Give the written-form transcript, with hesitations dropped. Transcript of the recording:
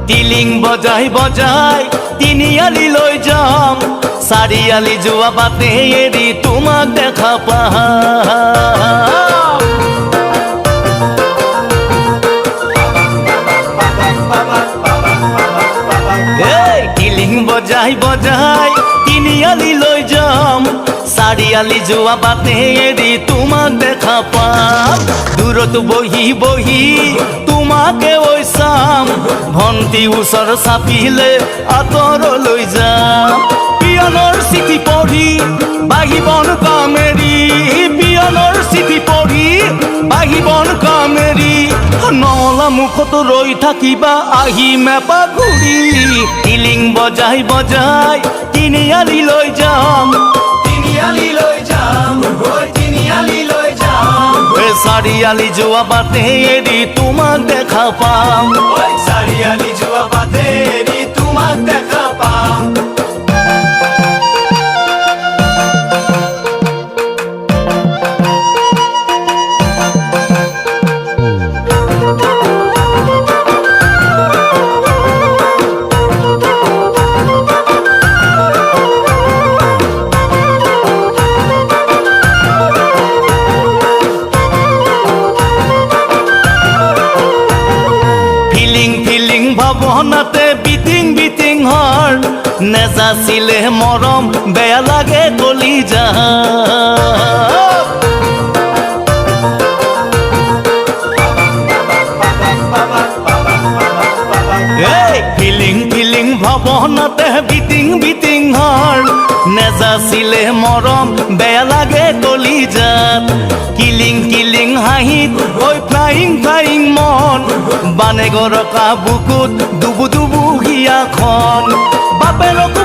টিলিং বজাই বজাই তিনিআলি লৈ যাম, চাৰিআলি যোৱা বাটে এৰি তোমাক দেখা পাম। টিলিং বজাই বজাই তিনিআলি লৈ যাম, চাৰিআলি যোৱা বাটে এৰি তোমাক দেখা পাম। দূৰত বহি বহি তোমাকে ঐ চাম, ভণ্টি ওচৰ চাপিলে আঁতৰলৈ যাম। পিয়নৰ চিঠি পঢ়ি বাহিবন কামেৰি, পিয়নৰ চিঠি পঢ়ি বাহিবন কামেৰি, নলা মুখত ৰৈ থাকিবা আহি মেপা ঘূৰি। টিলিং বজাই বজাই তিনিআলি লৈ যাম, তিনিআলি লৈ যাম, তিনিআলি লৈ যাম। চাৰিআলি যোৱা বাটে এৰি তোমাক দেখা পাম, চাৰিআলি যোৱা বাটে এৰি তোমাক দেখা পাম। ভাৱনাতে বিটিং বিটিং হৰ, নেজাছিলে মৰম বেয়া লাগে কলিজা। ফিলিং ফিলিং ভাৱনাতে বিটিং বিটিং হৰ, নেজাছিলে মৰম বেয়া লাগে কলিজাত। কিলিং কিলিং হাঁহিত ঐ ফ্লাইং ফ্লাইং মন, বানে গৰকা বুকুত ডুবু ডুবু হিয়াখন। বাপেৰক